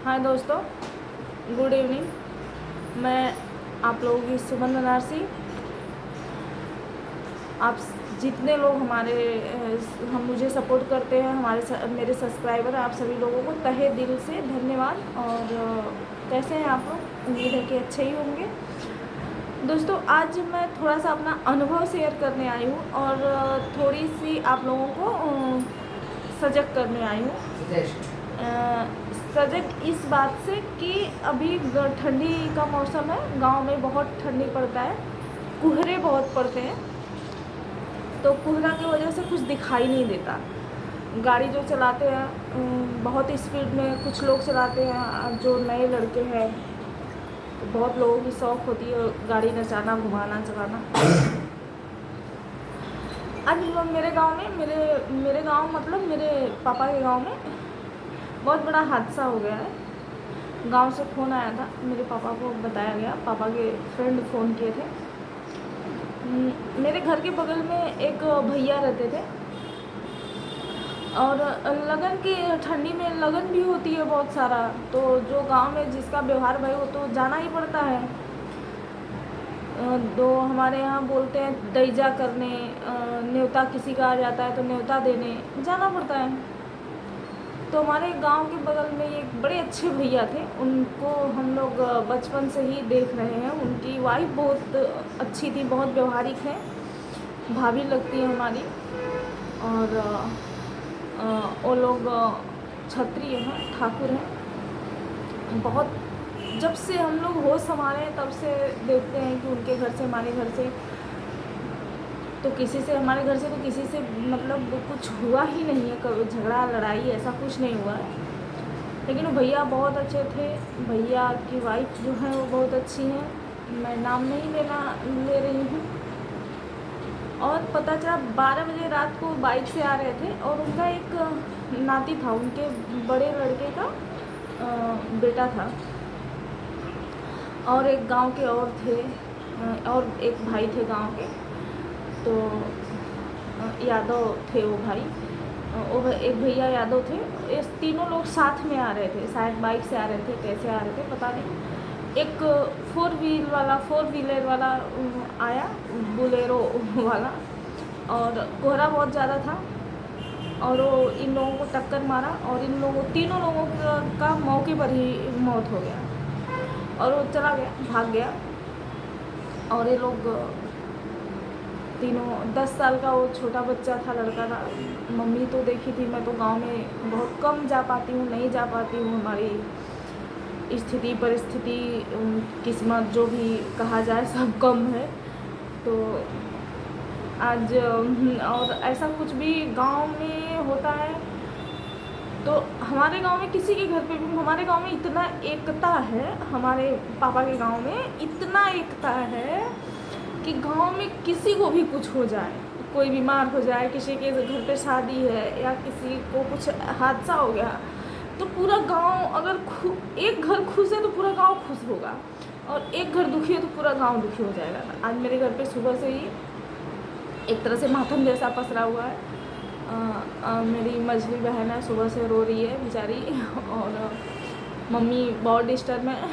हाय दोस्तों, good evening. मैं आप लोगों की सुमन बनारसी। आप जितने लोग हम मुझे सपोर्ट करते हैं, मेरे सब्सक्राइबर, आप सभी लोगों को तहे दिल से धन्यवाद। और कैसे हैं आप लोग? उम्मीद है कि अच्छे ही होंगे। दोस्तों, आज मैं थोड़ा सा अपना अनुभव शेयर करने आई हूँ और थोड़ी सी आप लोगों को सजग करने आई हूँ। सजग इस बात से कि अभी ठंडी का मौसम है, गांव में बहुत ठंडी पड़ता है, कोहरे बहुत पड़ते हैं। तो कोहरा की वजह से कुछ दिखाई नहीं देता। गाड़ी जो चलाते हैं बहुत स्पीड में कुछ लोग चलाते हैं, जो नए लड़के हैं, तो बहुत लोगों की शौक़ होती है गाड़ी नचाना, घुमाना, चलाना। आज मेरे गांव में मेरे गांव मतलब मेरे पापा के गांव में बहुत बड़ा हादसा हो गया है। गांव से फ़ोन आया था, मेरे पापा को बताया गया, पापा के फ्रेंड फ़ोन किए थे। मेरे घर के बगल में एक भैया रहते थे और लगन की ठंडी में लगन भी होती है बहुत सारा। तो जो गांव में जिसका व्यवहार भाई वो तो जाना ही पड़ता है। तो हमारे यहाँ बोलते हैं दैजा करने, न्योता किसी का आ जाता है तो न्योता देने जाना पड़ता है। तो हमारे गांव के बगल में एक बड़े अच्छे भैया थे, उनको हम लोग बचपन से ही देख रहे हैं। उनकी वाइफ बहुत अच्छी थी, बहुत व्यवहारिक है, भाभी लगती है हमारी। और वो लोग क्षत्रिय हैं, ठाकुर हैं। बहुत जब से हम लोग होश संभाले तब से देखते हैं कि उनके घर से, हमारे घर से तो किसी से, हमारे घर से तो किसी से मतलब कुछ हुआ ही नहीं है, कभी झगड़ा लड़ाई ऐसा कुछ नहीं हुआ है। लेकिन वो भैया बहुत अच्छे थे। भैया की वाइफ जो है वो बहुत अच्छी है, मैं नाम नहीं ले रही हूँ। और पता चला 12 बजे रात को बाइक से आ रहे थे और उनका एक नाती था, उनके बड़े लड़के का बेटा था, और एक गांव के और थे, और एक भाई थे गांव के। तो यादव थे वो भाई, एक भैया यादव थे। ये तीनों लोग साथ में आ रहे थे, शायद बाइक से आ रहे थे, कैसे आ रहे थे पता नहीं। एक फोर व्हीलर वाला आया, बोलेरो वाला, और कोहरा बहुत ज़्यादा था और वो इन लोगों को टक्कर मारा और तीनों लोगों का मौके पर ही मौत हो गया और वो चला गया, भाग गया। और ये लोग तीनों, 10 साल का वो छोटा बच्चा था, लड़का था। मम्मी तो देखी थी, मैं तो गांव में बहुत कम जा पाती हूँ, नहीं जा पाती हूँ, हमारी स्थिति परिस्थिति किस्मत जो भी कहा जाए सब कम है। तो आज और ऐसा कुछ भी गांव में होता है तो हमारे गांव में किसी के घर पे भी, हमारे गांव में इतना एकता है, हमारे पापा के गांव में इतना एकता है कि गांव में किसी को भी कुछ हो जाए, कोई बीमार हो जाए, किसी के घर पे शादी है या किसी को कुछ हादसा हो गया, तो पूरा गांव, अगर एक घर खुश है तो पूरा गांव खुश होगा, और एक घर दुखी है तो पूरा गांव दुखी हो जाएगा। आज मेरे घर पे सुबह से ही एक तरह से मातम जैसा पसरा हुआ है। मेरी मझली बहन है, सुबह से रो रही है बेचारी, और मम्मी बहुत डिस्टर्ब है।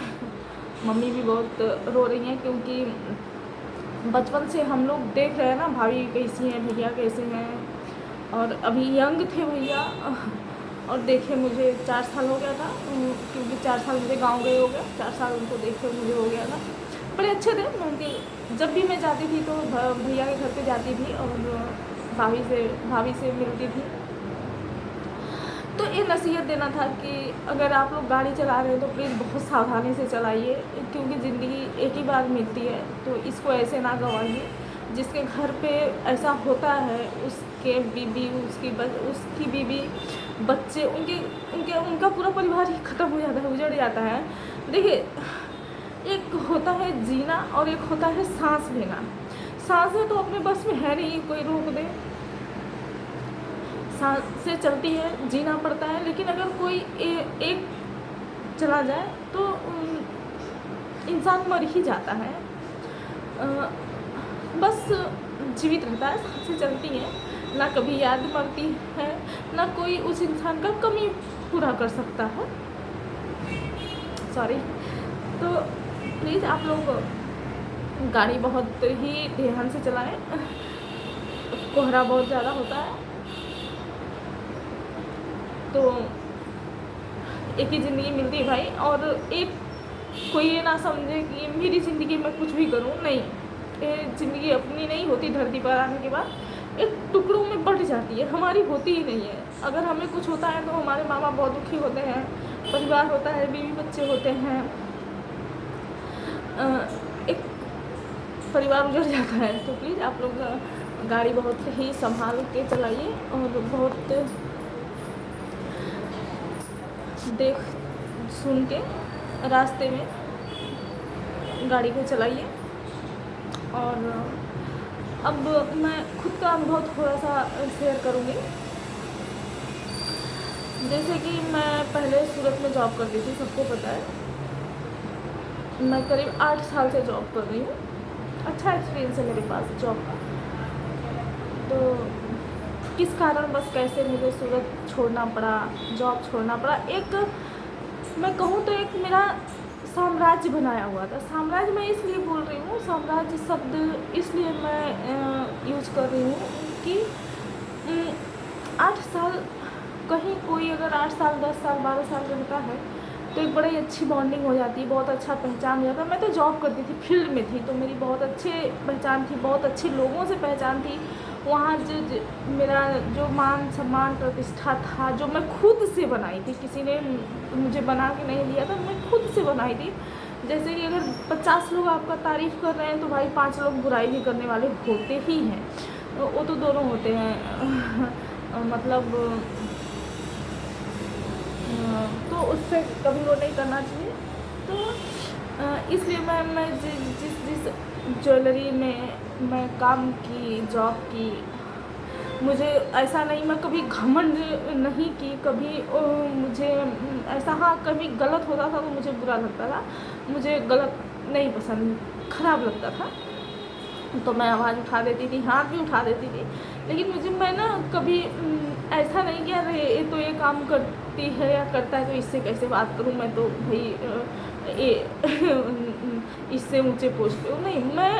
मम्मी भी बहुत रो रही हैं क्योंकि बचपन से हम लोग देख रहे हैं ना, भाभी कैसी हैं, भैया कैसे हैं, और अभी यंग थे भैया। और देखे मुझे 4 साल हो गया था, क्योंकि 4 साल मुझे गांव गए हो गया, 4 साल उनको देखे मुझे हो गया था। बड़े अच्छे थे उनके, जब भी मैं जाती थी तो भैया के घर पे जाती थी और भाभी से मिलती थी। तो ये नसीहत देना था कि अगर आप लोग गाड़ी चला रहे हैं तो प्लीज़ बहुत सावधानी से चलाइए, क्योंकि ज़िंदगी एक ही बार मिलती है, तो इसको ऐसे ना गंवाइए। जिसके घर पे ऐसा होता है उसके बीबी, उसकी बीबी, बच्चे, उनका पूरा परिवार ही ख़त्म हो जाता है, उजड़ जाता है। देखिए, एक होता है जीना और एक होता है सांस लेना। सांसें तो अपने बस में है नहीं, कोई रोक दे, सांस से चलती है, जीना पड़ता है। लेकिन अगर कोई एक चला जाए तो इंसान मर ही जाता है। बस जीवित रहता है, सांसें चलती हैं, ना कभी याद मरती है, ना कोई उस इंसान का कमी पूरा कर सकता है। सॉरी। तो प्लीज़ आप लोग गाड़ी बहुत ही ध्यान से चलाएं, कोहरा बहुत ज़्यादा होता है। तो एक ही ज़िंदगी मिलती है भाई, और एक कोई ये ना समझे कि मेरी ज़िंदगी में कुछ भी करूँ, नहीं, ये ज़िंदगी अपनी नहीं होती। धरती पर आने के बाद एक टुकड़ों में बँट जाती है, हमारी होती ही नहीं है। अगर हमें कुछ होता है तो हमारे माँ बाप बहुत दुखी होते हैं, परिवार होता है, बीवी बच्चे होते हैं, एक परिवार उजड़ जाता है। तो प्लीज़ आप लोग गाड़ी बहुत ही संभाल के चलाइए और बहुत देख सुन के रास्ते में गाड़ी को चलाइए। और अब मैं खुद का अनुभव थोड़ा सा शेयर करूँगी। जैसे कि मैं पहले सूरत में जॉब करती थी, सबको पता है। मैं करीब 8 साल से जॉब कर रही हूँ। अच्छा एक्सपीरियंस है मेरे पास जॉब का। तो किस कारण बस कैसे मुझे सूरत छोड़ना पड़ा, जॉब छोड़ना पड़ा, एक मैं कहूँ तो एक मेरा साम्राज्य बनाया हुआ था। साम्राज्य मैं इसलिए बोल रही हूँ, साम्राज्य शब्द इसलिए मैं यूज़ कर रही हूँ कि 8 साल, कहीं कोई अगर 8 साल 10 साल 12 साल रहता है तो एक बड़ी अच्छी बॉन्डिंग हो जाती है, बहुत अच्छा पहचान हो जाता है। मैं तो जॉब करती थी, फील्ड में थी, तो मेरी बहुत अच्छे पहचान थी, बहुत अच्छे लोगों से पहचान थी। वहाँ जो मेरा जो मान सम्मान प्रतिष्ठा था, जो मैं खुद से बनाई थी, किसी ने मुझे बना के नहीं दिया था, मैं खुद से बनाई थी। जैसे कि अगर 50 लोग आपका तारीफ़ कर रहे हैं तो भाई 5 लोग बुराई भी करने वाले होते ही हैं, वो तो दोनों होते हैं। मतलब तो उससे कभी वो नहीं करना चाहिए। तो इसलिए मैं जिस ज्वेलरी में मैं काम की, जॉब की, मुझे ऐसा नहीं, मैं कभी घमंड नहीं की, कभी मुझे ऐसा, हाँ कभी गलत होता था तो मुझे बुरा लगता था, मुझे गलत नहीं पसंद, ख़राब लगता था, तो मैं आवाज़ उठा देती थी, हाथ भी उठा देती थी। लेकिन मैं ना कभी ऐसा नहीं किया, अरे ये तो ये काम करती है या करता है तो इससे कैसे बात करूं, मैं तो भाई ये इससे ऊंचे पोस्ट पे हूँ। नहीं, मैं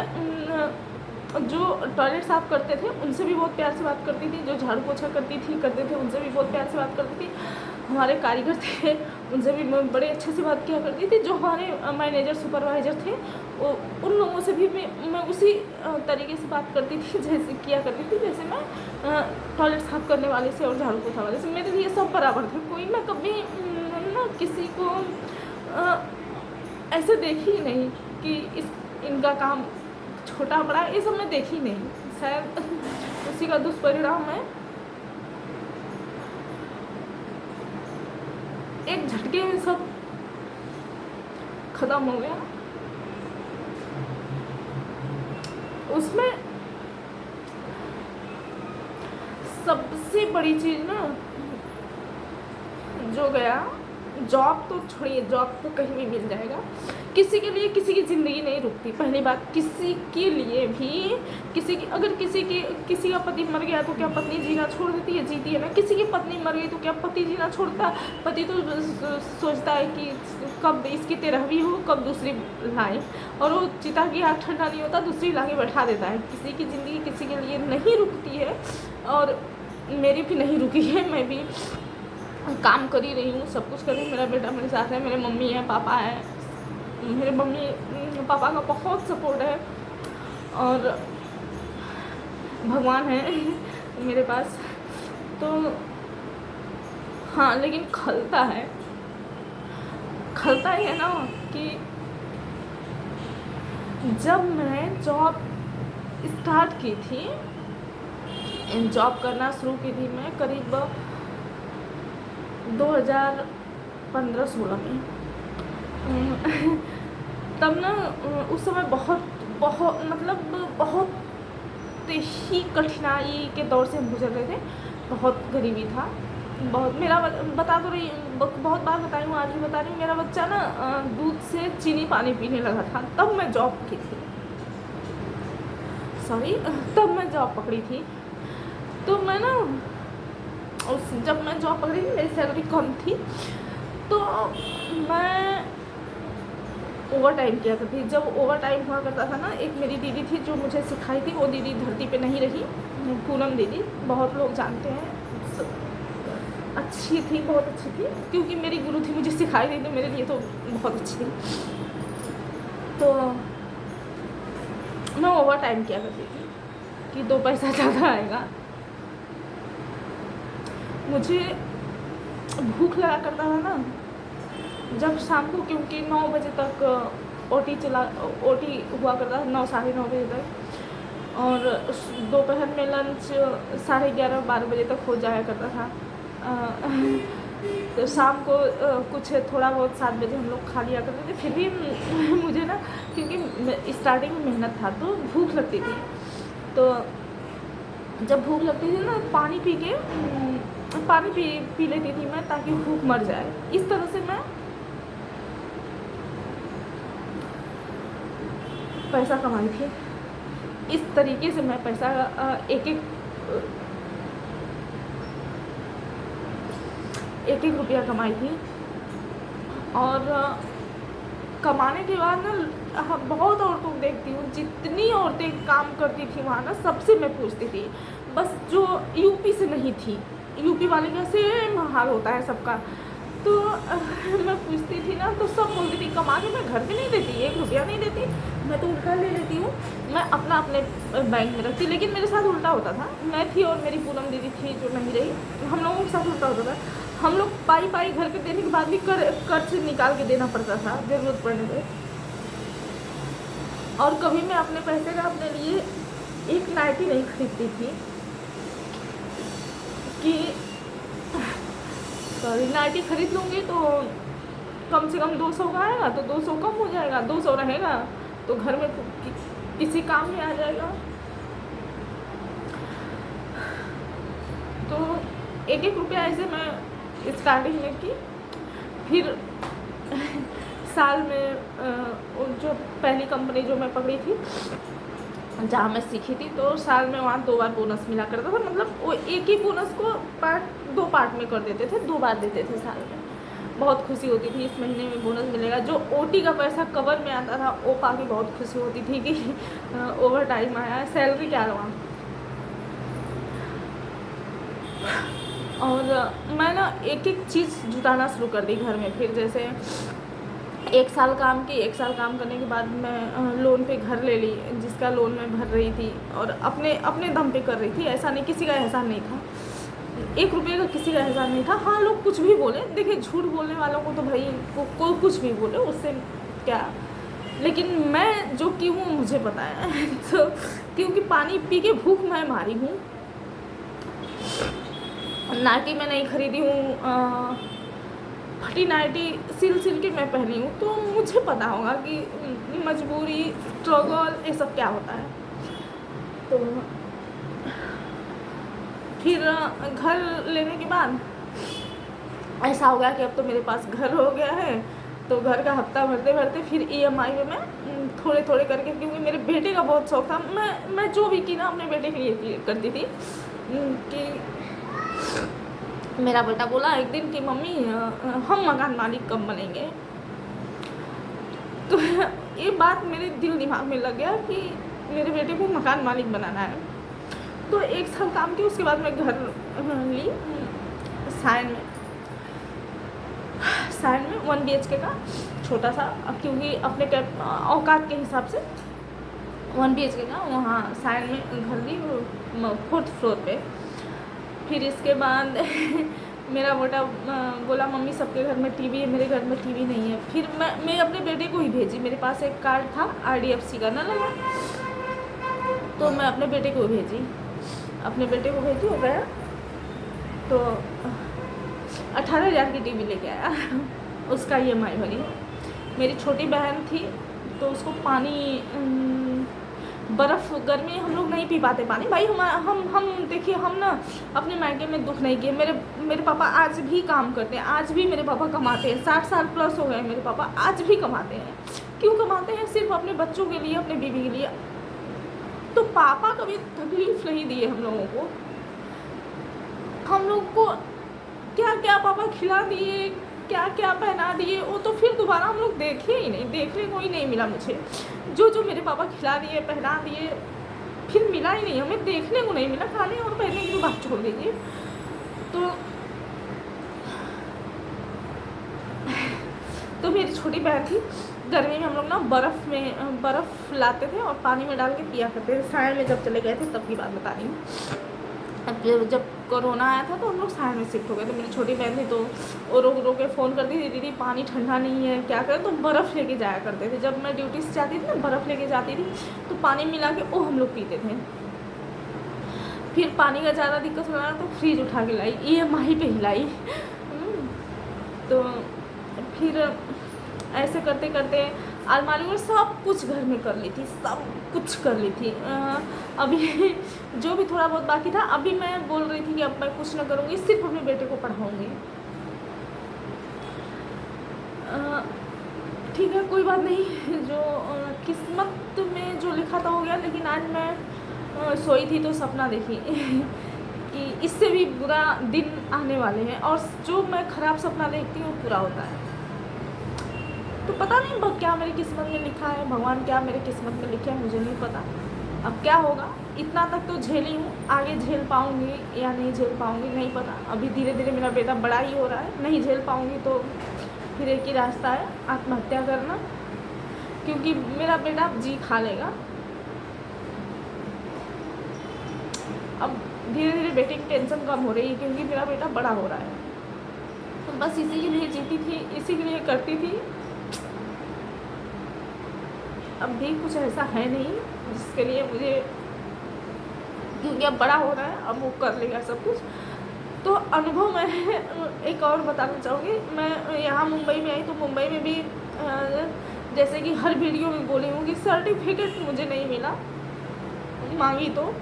जो टॉयलेट साफ़ करते थे उनसे भी बहुत प्यार से बात करती थी, जो झाड़ू पोछा करते थे उनसे भी बहुत प्यार से बात करती थी, हमारे कारीगर थे उनसे भी मैं बड़े अच्छे से बात किया करती थी, जो हमारे मैनेजर सुपरवाइज़र थे उन लोगों से भी मैं उसी तरीके से बात करती थी जैसे किया करती थी, जैसे मैं टॉयलेट साफ़ करने वाले से और झाड़ू पोछा वाले से, मेरे लिए सब बराबर थे। कोई मैं कभी ना किसी को ऐसे देखी ही नहीं कि इनका काम छोटा बड़ा, ये सब मैं देखी नहीं। शायद उसी का दुष्परिणाम है, एक झटके में सब खत्म हो गया। उसमें सबसे बड़ी चीज़ ना जो गया, जॉब तो छोड़िए, जॉब तो कहीं भी मिल जाएगा, किसी के लिए किसी की ज़िंदगी नहीं रुकती। पहली बात, किसी के लिए भी अगर किसी का पति मर गया तो क्या पत्नी जीना छोड़ देती है? जीती है ना। किसी की पत्नी मर गई तो क्या पति जीना छोड़ता? पति तो सोचता है कि कब इसकी 13वीं हो, कब दूसरी लाए, और वो चिता की आग ठंडा नहीं होता, दूसरी लाके बैठा देता है। किसी की ज़िंदगी किसी के लिए नहीं रुकती है, और मेरी भी नहीं रुकी है। मैं भी काम कर ही रही हूँ, सब कुछ कर रही हूँ। मेरा बेटा मेरे साथ है, मेरे मम्मी है, पापा है, मेरे मम्मी पापा का बहुत सपोर्ट है, और भगवान है मेरे पास। तो हाँ, लेकिन खलता ही है ना कि जब मैं जॉब स्टार्ट की थी, जॉब करना शुरू की थी मैं करीब 2015-16 में। तब ना उस समय बहुत ही कठिनाई के दौर से हम गुजर रहे थे। बहुत गरीबी था, बहुत। मेरा बता तो रही, बहुत बार बताई हूँ, आज भी बता रही हूँ, मेरा बच्चा ना दूध से चीनी पानी पीने लगा था। तब मैं जॉब की थी, तब मैं जॉब पकड़ी थी। तो मैं ना जब मैं जॉब पकड़ी थी, मेरी सैलरी कम थी, तो मैं ओवर टाइम किया करती थी। जब ओवर टाइम हुआ करता था ना, एक मेरी दीदी थी जो मुझे सिखाई थी, वो दीदी धरती पे नहीं रही, पूनम दीदी, बहुत लोग जानते हैं, अच्छी थी, बहुत अच्छी थी, क्योंकि मेरी गुरु थी, मुझे सिखाई थी, तो मेरे लिए तो बहुत अच्छी थी। तो मैं ओवर टाइम किया करती थी कि 2 पैसा ज़्यादा आएगा। मुझे भूख लगा करता था ना जब शाम को, क्योंकि 9 बजे तक ओटी हुआ करता था, 9 साढ़े 9 बजे तक, और दोपहर में लंच 11:30-12 बजे तक हो जाया करता था। तो शाम को कुछ थोड़ा बहुत 7 बजे हम लोग खा लिया करते थे। फिर भी मुझे ना, क्योंकि स्टार्टिंग में मेहनत था तो भूख लगती थी, तो जब भूख लगती थी ना, पानी पी लेती थी मैं, ताकि भूख मर जाए। इस तरह से मैं पैसा कमाई थी। इस तरीके से मैं पैसा एक रुपया कमाई थी। और कमाने के बाद ना, बहुत औरतों को देखती हूँ, जितनी औरतें काम करती थी वहाँ ना, सबसे मैं पूछती थी, बस जो यूपी से नहीं थी, यूपी वाले का सेम हाल होता है सबका, तो मैं पूछती थी ना, तो सब बोलती थी कमा के मैं घर पे नहीं देती, 1 रुपया नहीं देती, मैं तो उल्टा ले लेती हूँ, मैं अपने बैंक में रखती। लेकिन मेरे साथ उल्टा होता था, मैं थी और मेरी पूनम दीदी थी जो नहीं रही, हम लोगों के साथ उल्टा होता था। हम लोग पाई घर पे देने के बाद भी कर्ज निकाल के देना पड़ता था ज़रूरत पड़ने पे। और कभी मैं अपने पैसे का अपने लिए एक नाइटी नहीं खरीदती थी कि नाइटी खरीद लूँगी तो कम से कम 200 का आएगा, तो 200 कम हो जाएगा, 200 रहेगा तो घर में किसी काम में आ जाएगा। तो 1 रुपया ऐसे मैं स्टार्टिंग में की। फिर साल में जो पहली कंपनी जो मैं पकड़ी थी, जहाँ मैं सीखी थी, तो साल में वहाँ 2 बार बोनस मिला करता था। मतलब वो एक ही बोनस को 2 पार्ट में कर देते थे, 2 बार देते थे साल में। बहुत खुशी होती थी, इस महीने में बोनस मिलेगा। जो ओटी का पैसा कवर में आता था, वो पा के बहुत खुशी होती थी कि ओवर टाइम आया, सैलरी क्या रहा। और मैं ना एक चीज़ जुटाना शुरू कर दी घर में। फिर जैसे 1 साल काम की, 1 साल काम करने के बाद मैं लोन पे घर ले ली, जिसका लोन मैं भर रही थी, और अपने दम पे कर रही थी। ऐसा नहीं, किसी का एहसान नहीं था, 1 रुपये का किसी का एहसान नहीं था। हाँ, लोग कुछ भी बोले, देखिए झूठ बोलने वालों को तो भाई को कुछ भी बोले, उससे क्या, लेकिन मैं जो की हूँ मुझे पता है। तो क्योंकि पानी पी के भूख मैं मारी हूँ, ना कि मैं नहीं खरीदी हूँ, फटी नाइटी सिल के मैं पहनी हूँ, तो मुझे पता होगा कि मजबूरी, स्ट्रगल, ये सब क्या होता है। तो फिर घर लेने के बाद ऐसा हो गया कि अब तो मेरे पास घर हो गया है, तो घर का हफ्ता भरते भरते फिर EMI में मैं थोड़े करके, क्योंकि मेरे बेटे का बहुत शौक था, मैं जो भी की ना अपने बेटे के लिए करती थी। कि मेरा बेटा बोला एक दिन कि मम्मी हम मकान मालिक कब बनेंगे। तो ये बात मेरे दिल दिमाग में लग गया कि मेरे बेटे को मकान मालिक बनाना है। तो 1 साल काम की, उसके बाद मैं घर ली सायन में 1 BHK का छोटा सा, क्योंकि अपने औकात के हिसाब से 1 BHK का वहाँ सायन में घर ली, 4th फ्लोर पे। फिर इसके बाद मेरा बेटा बोला मम्मी सबके घर में टीवी है, मेरे घर में टीवी नहीं है। फिर मैं अपने बेटे को ही भेजी, मेरे पास एक कार्ड था IDFC का ना लगा, तो मैं अपने बेटे को भेजी, हो गया। तो 18,000 की टीवी लेके आया, उसका EMI भरी। मेरी छोटी बहन थी, तो उसको पानी, बर्फ़, गर्मी हम लोग नहीं पी पाते पानी भाई। हम देखिए, हम ना अपने मायके में दुख नहीं किए। मेरे पापा आज भी काम करते हैं, आज भी मेरे पापा कमाते हैं, 60 साल प्लस हो गए मेरे पापा, आज भी कमाते हैं। क्यों कमाते हैं? सिर्फ अपने बच्चों के लिए, अपने बीवी के लिए। तो पापा कभी तकलीफ नहीं दिए हम लोगों को। हम लोग को क्या क्या पापा खिला दिए, क्या क्या पहना दिए, वो तो फिर दोबारा हम लोग देखे ही नहीं, देखने को ही नहीं मिला मुझे। जो जो मेरे पापा खिला दिए, पहना दिए, फिर मिला ही नहीं, हमें देखने को नहीं मिला। खाने और पहनने की तो बात छोड़ दीजिए। तो मेरी छोटी बहन थी, गर्मी में हम लोग ना बर्फ़ लाते थे और पानी में डाल के पिया करते थे। साय में जब चले गए थे तब की बात बता रही हूँ। अब जब कोरोना आया था तो हम लोग साय में शिफ्ट हो गए। तो मेरी छोटी बहन थी तो वो रो के फ़ोन करती थी, दीदी पानी ठंडा नहीं है, क्या करें। तो बर्फ़ लेके जाया करते थे। जब मैं ड्यूटी से जाती थी ना, बर्फ़ लेके जाती थी तो पानी मिला के वो हम लोग पीते थे। फिर पानी का ज़्यादा दिक्कत हो रहा तो फ्रिज उठा के लाई, EMI पे ही लाई। तो फिर ऐसे करते करते अलमारी में सब कुछ घर में कर ली थी, सब कुछ कर ली थी। अभी जो भी थोड़ा बहुत बाकी था, अभी मैं बोल रही थी कि अब मैं कुछ ना करूँगी, सिर्फ अपने बेटे को पढ़ाऊँगी। ठीक है, कोई बात नहीं, जो किस्मत में जो लिखा था हो गया। लेकिन आज मैं सोई थी तो सपना देखी कि इससे भी बुरा दिन आने वाले हैं, और जो मैं ख़राब सपना देखती हूँ पूरा होता है। तो पता नहीं क्या मेरी किस्मत में लिखा है, भगवान क्या मेरी किस्मत में लिखा है, मुझे नहीं पता। अब क्या होगा, इतना तक तो झेली हूँ, आगे झेल पाऊँगी या नहीं झेल पाऊँगी नहीं पता। अभी धीरे धीरे मेरा बेटा बड़ा ही हो रहा है, नहीं झेल पाऊँगी तो फिर एक ही रास्ता है, आत्महत्या करना, क्योंकि मेरा बेटा जी खा लेगा। अब धीरे धीरे बेटे की टेंशन कम हो रही है क्योंकि मेरा बेटा बड़ा हो रहा है। तो बस इसी के लिए जीती थी, इसी के लिए करती थी। अब भी कुछ ऐसा है नहीं जिसके लिए मुझे, क्योंकि अब बड़ा हो रहा है, अब वो कर लेगा सब कुछ। तो अनुभव मैं एक और बताना चाहूँगी। मैं यहाँ मुंबई में आई तो मुंबई में भी जैसे कि हर वीडियो में बोली हूँ कि सर्टिफिकेट मुझे नहीं मिला, मांगी तो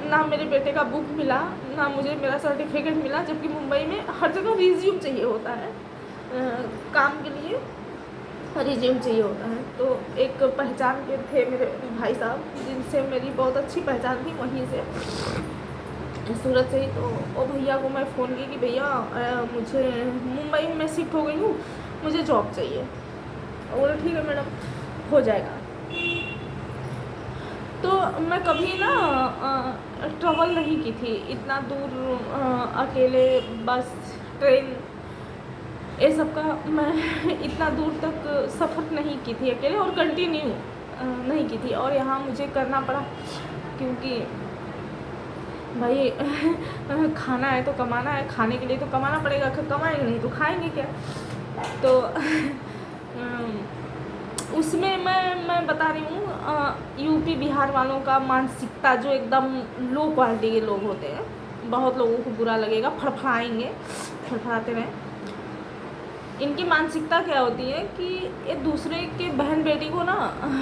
ना मेरे बेटे का बुक मिला, ना मुझे मेरा सर्टिफिकेट मिला। जबकि मुंबई में हर जगह रिज्यूम चाहिए होता है, काम के लिए रिज्यूम चाहिए होता है। तो एक पहचान के थे मेरे भाई साहब, जिनसे मेरी बहुत अच्छी पहचान थी, वहीं से सूरत से ही। तो वो भैया को मैं फ़ोन की कि भैया मुझे मुंबई में शिफ्ट हो गई हूँ, मुझे जॉब चाहिए। और बोले ठीक है मैडम, हो जाएगा। तो मैं कभी ना ट्रैवल नहीं की थी इतना दूर, अकेले, बस, ट्रेन, ये सब का मैं इतना दूर तक सफ़र नहीं की थी अकेले, और कंटिन्यू नहीं की थी। और यहाँ मुझे करना पड़ा क्योंकि भाई खाना है तो कमाना है, खाने के लिए तो कमाना पड़ेगा, कमाएंगे नहीं तो खाएंगे क्या। तो उसमें मैं बता रही हूँ, यूपी बिहार वालों का मानसिकता जो एकदम लो क्वालिटी के लोग होते हैं, बहुत लोगों को बुरा लगेगा, फड़फड़ाएंगे, फड़फड़ाते रहें। इनकी मानसिकता क्या होती है कि एक दूसरे के बहन बेटी को ना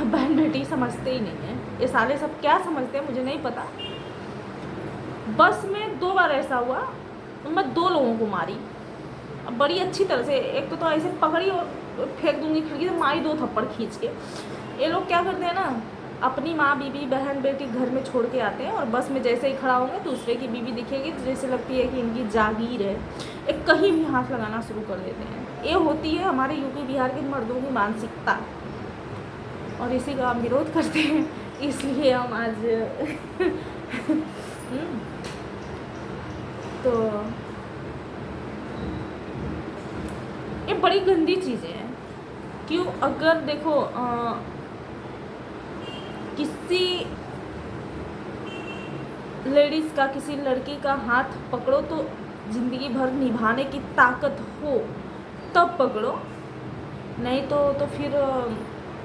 बहन बेटी समझते ही नहीं है। ये साले सब क्या समझते हैं मुझे नहीं पता। बस में 2 बार ऐसा हुआ, मैं 2 लोगों को मारी बड़ी अच्छी तरह से। एक तो ऐसे पकड़ी और फेंक दूंगी खिड़की से, मारी 2 थप्पड़ खींच के। ये लोग क्या करते हैं ना, अपनी माँ बीबी बहन बेटी घर में छोड़ के आते हैं, और बस में जैसे ही खड़ा होंगे दूसरे की बीबी दिखेगी तो जैसे लगती है कि इनकी जागीर है, एक कहीं भी हाथ लगाना शुरू कर देते हैं। ये होती है हमारे यूपी बिहार के मर्दों की मानसिकता, और इसी का हम विरोध करते हैं। इसलिए हम आज तो ये बड़ी गंदी चीज़ें हैं। क्यों, अगर देखो किसी लेडीज़ का, किसी लड़की का हाथ पकड़ो तो ज़िंदगी भर निभाने की ताकत हो तब पकड़ो, नहीं तो फिर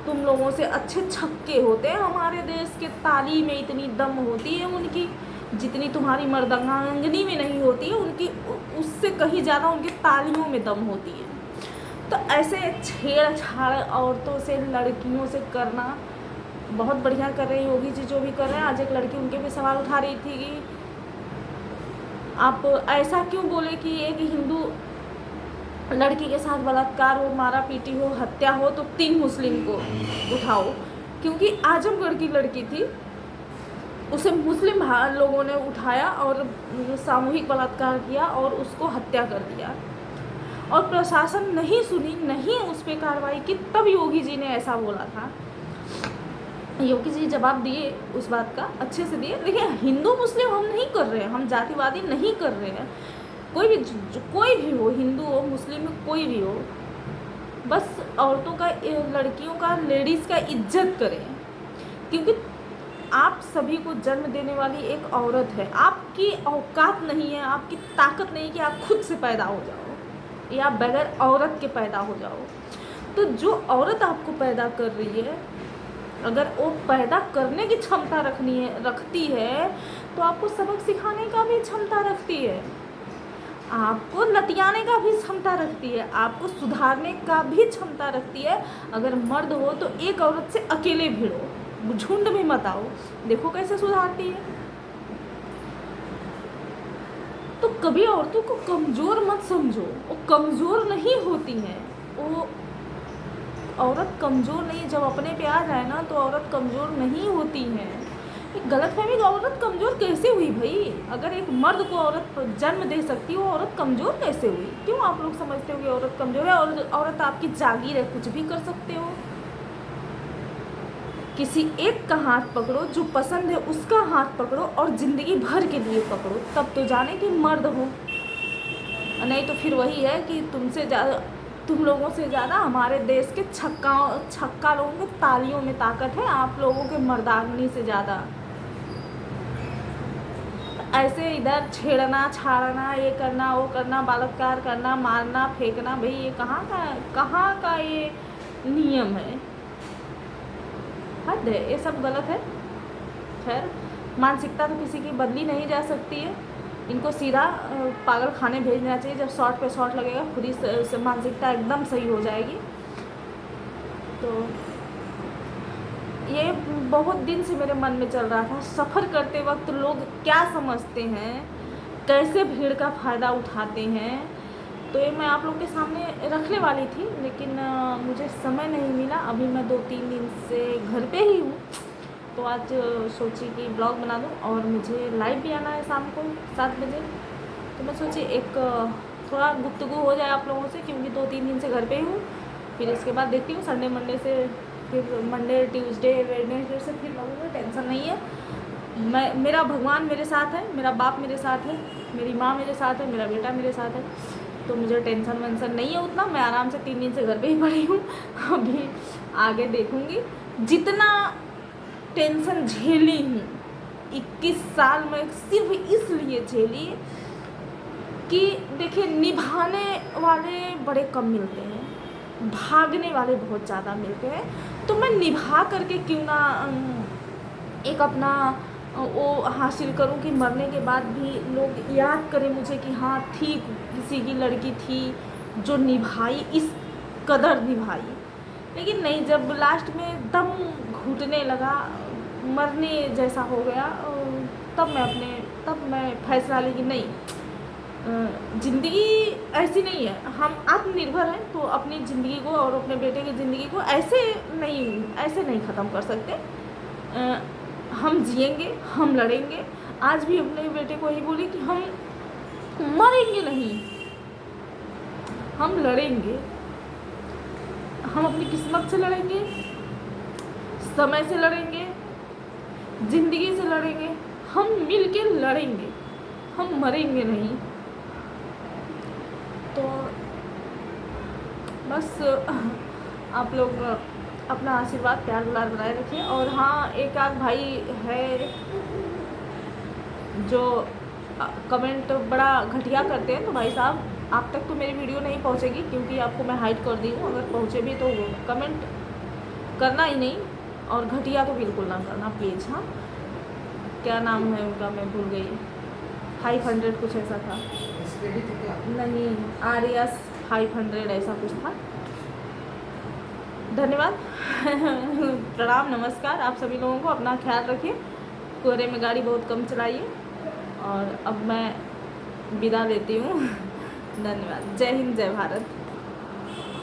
तुम लोगों से अच्छे छक्के होते हैं। हमारे देश के ताली में इतनी दम होती है उनकी, जितनी तुम्हारी मर्दांगनी में नहीं होती है उनकी, उससे कहीं ज़्यादा उनकी तालियों में दम होती है। तो ऐसे छेड़छाड़ औरतों से, लड़कियों से करना बहुत बढ़िया कर रही होगी जी, जो भी कर रहे हैं। आज एक लड़की उनके भी सवाल उठा रही थी कि आप ऐसा क्यों बोले कि एक हिंदू लड़की के साथ बलात्कार हो, मारा पीटी हो, हत्या हो तो 3 मुस्लिम को उठाओ। क्योंकि आजमगढ़ की लड़की थी, उसे मुस्लिम लोगों ने उठाया और सामूहिक बलात्कार किया और उसको हत्या कर दिया। और प्रशासन नहीं सुनी, नहीं उस पर कार्रवाई की, तब योगी जी ने ऐसा बोला था। योगी जी जवाब दिए उस बात का, अच्छे से दिए। देखिए, हिंदू मुस्लिम हम नहीं कर रहे हैं, हम जातिवादी नहीं कर रहे हैं। कोई भी हो, हिंदू हो, मुस्लिम हो, कोई भी हो, बस औरतों का, लड़कियों का, लेडीज़ का इज्जत करें। क्योंकि आप सभी को जन्म देने वाली एक औरत है। आपकी औकात नहीं है, आपकी ताकत नहीं कि आप खुद से पैदा हो जाओ या बगैर औरत के पैदा हो जाओ। तो जो औरत आपको पैदा कर रही है, अगर वो पैदा करने की क्षमता रखती है, तो आपको सबक सिखाने का भी क्षमता रखती है, आपको लतियाने का भी क्षमता रखती है, आपको सुधारने का भी क्षमता रखती है। अगर मर्द हो तो एक औरत से अकेले भिड़ो, झुंड में मत आओ, देखो कैसे सुधारती है। तो कभी औरतों को कमज़ोर मत समझो, वो कमज़ोर नहीं होती हैं। वो औरत कमज़ोर नहीं, जब अपने पे आ जाए ना तो औरत कमज़ोर नहीं होती है। एक गलतफहमी, औरत कमज़ोर कैसे हुई भाई? अगर एक मर्द को औरत जन्म दे सकती है, वो औरत कमज़ोर कैसे हुई? क्यों आप लोग समझते हो कि औरत कमज़ोर है? और औरत आपकी जागीर है, कुछ भी कर सकते हो। किसी एक का हाथ पकड़ो, जो पसंद है उसका हाथ पकड़ो और ज़िंदगी भर के लिए पकड़ो, तब तो जाने कि मर्द हो। नहीं तो फिर वही है कि तुम लोगों से ज़्यादा हमारे देश के छक्का लोगों के तालियों में ताकत है, आप लोगों के मर्दानी से ज़्यादा। ऐसे इधर छेड़ना छाड़ना, ये करना वो करना, बलात्कार करना, मारना फेंकना, भाई ये कहाँ का ये नियम है? हद है, ये सब गलत है। खैर, मानसिकता तो किसी की बदली नहीं जा सकती है। इनको सीधा पागल खाने भेज देना चाहिए। जब शॉट पे शॉट लगेगा, खुद ही मानसिकता एकदम सही हो जाएगी। तो ये बहुत दिन से मेरे मन में चल रहा था, सफ़र करते वक्त लोग क्या समझते हैं, कैसे भीड़ का फ़ायदा उठाते हैं। तो ये मैं आप लोग के सामने रखने वाली थी, लेकिन मुझे समय नहीं मिला। अभी मैं 2-3 दिन से घर पे ही हूँ, तो आज सोची कि ब्लॉग बना दूँ। और मुझे लाइव भी आना है शाम को 7 बजे, तो मैं सोची एक थोड़ा गुफ्तगू हो जाए आप लोगों से, क्योंकि 2-3 दिन से घर पे ही हूँ। फिर इसके बाद देखती हूँ संडे मंडे से, फिर मंडे ट्यूसडे वेडनेसडे से फिर लगूँगा। टेंशन नहीं है, मेरा भगवान मेरे साथ है, मेरा बाप मेरे साथ है, मेरी माँ मेरे साथ है, मेरा बेटा मेरे साथ है। तो मुझे टेंशन वेंशन नहीं है उतना। मैं आराम से 3 दिन से घर पे ही पड़ी हूँ। अभी आगे देखूँगी। जितना टेंशन झेली हूँ 21 साल में, सिर्फ इसलिए झेली कि देखिए, निभाने वाले बड़े कम मिलते हैं, भागने वाले बहुत ज़्यादा मिलते हैं। तो मैं निभा करके क्यों ना एक अपना वो हासिल करूं कि मरने के बाद भी लोग याद करें मुझे कि हाँ थी, किसी की लड़की थी जो निभाई, इस कदर निभाई। लेकिन नहीं, जब लास्ट में दम घुटने लगा, मरने जैसा हो गया, तब मैं फैसला ली कि नहीं, ज़िंदगी ऐसी नहीं है। हम आत्मनिर्भर हैं, तो अपनी ज़िंदगी को और अपने बेटे की ज़िंदगी को ऐसे नहीं ख़त्म कर सकते। हम जिएंगे, हम लड़ेंगे। आज भी अपने बेटे को यही बोली कि हम मरेंगे नहीं, हम लड़ेंगे। हम अपनी किस्मत से लड़ेंगे, समय से लड़ेंगे, ज़िंदगी से लड़ेंगे। हम मिल के लड़ेंगे, हम मरेंगे नहीं। तो बस आप लोग अपना आशीर्वाद प्यार दुलार बनाए रखें। और हाँ, एक आध भाई है जो कमेंट बड़ा घटिया करते हैं, तो भाई साहब आप तक तो मेरी वीडियो नहीं पहुंचेगी, क्योंकि आपको मैं हाइड कर दी हूँ। अगर पहुँचे भी तो कमेंट करना ही नहीं, और घटिया तो बिल्कुल ना करना प्लीज़। हाँ, क्या नाम है उनका, मैं भूल गई, 500 कुछ ऐसा था, नहीं RS 500 ऐसा कुछ था। धन्यवाद। प्रणाम, नमस्कार आप सभी लोगों को। अपना ख्याल रखिए, कोहरे में गाड़ी बहुत कम चलाइए। और अब मैं विदा लेती हूँ। धन्यवाद। जय हिंद, जय भारत।